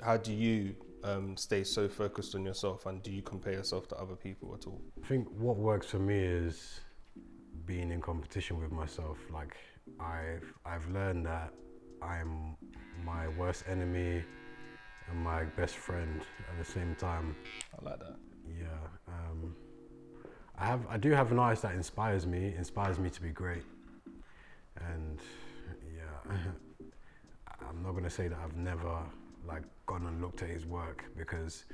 How do you stay so focused on yourself, and do you compare yourself to other people at all? I think what works for me is being in competition with myself. Like I've learned that I'm my worst enemy and my best friend at the same time. I like that. Yeah. I do have an artist that inspires me to be great. And yeah, I'm not gonna say that I've never like gone and looked at his work, because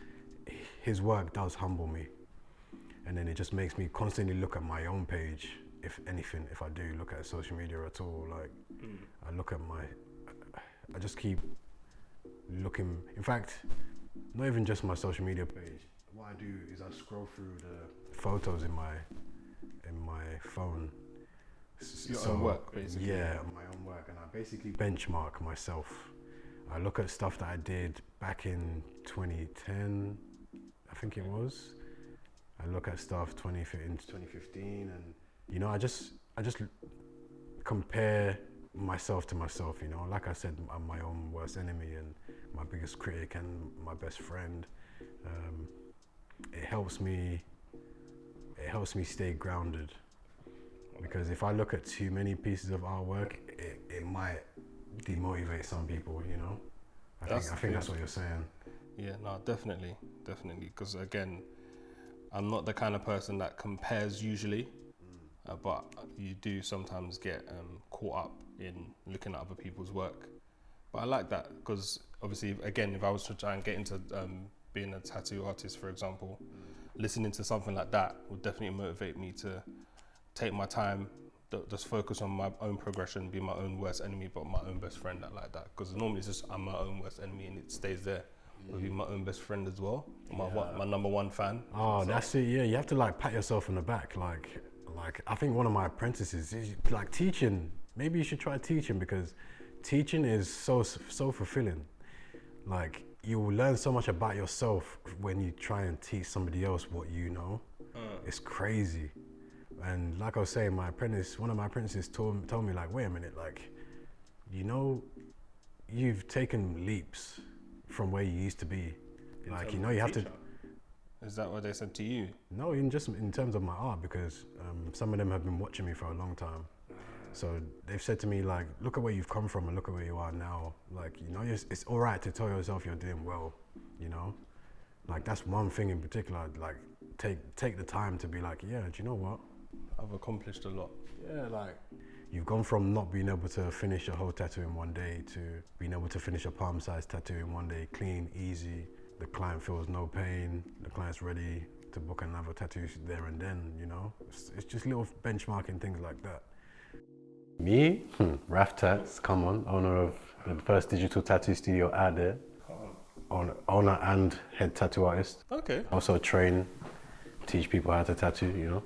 his work does humble me. And then it just makes me constantly look at my own page. If anything, if I do look at social media at all, like I just keep looking. In fact, not even just my social media page. What I do is I scroll through the photos in my phone. Your own work, basically. Yeah, my own work, and I basically benchmark myself. I look at stuff that I did back in 2010, I think it was. I look at stuff into 2015, and you know, I just compare myself to myself. You know, like I said, I'm my own worst enemy and my biggest critic and my best friend. It helps me stay grounded, because if I look at too many pieces of artwork, it might demotivate some people. You know, I think that's what you're saying. Yeah, no, definitely, because again, I'm not the kind of person that compares usually, but you do sometimes get caught up in looking at other people's work. But I like that, because obviously, again, if I was to try and get into being a tattoo artist, for example, listening to something like that would definitely motivate me to take my time, just focus on my own progression, be my own worst enemy, but my own best friend. I like that, because normally it's just I'm my own worst enemy and it stays there. Be my own best friend as well. My number one fan. Oh, that's it. Yeah, you have to like pat yourself on the back. Like I think one of my apprentices is like teaching. Maybe you should try teaching, because teaching is so fulfilling. Like you will learn so much about yourself when you try and teach somebody else what you know. It's crazy. And like I was saying, one of my apprentices told me like, wait a minute, like, you know, you've taken leaps from where you used to be. Like, you know, you have to. Is that what they said to you? No, just in terms of my art, because some of them have been watching me for a long time. So they've said to me like, look at where you've come from and look at where you are now. Like, you know, it's all right to tell yourself you're doing well, you know? Like, that's one thing in particular. Like, take the time to be like, yeah, do you know what? I've accomplished a lot. Yeah, like, you've gone from not being able to finish a whole tattoo in one day to being able to finish a palm-sized tattoo in one day, clean, easy. The client feels no pain. The client's ready to book another tattoo there and then, you know? It's just little benchmarking things like that. Me, Raph Tatts, come on, owner of the first digital tattoo studio out there. Owner and head tattoo artist. Okay. Also train, teach people how to tattoo, you know?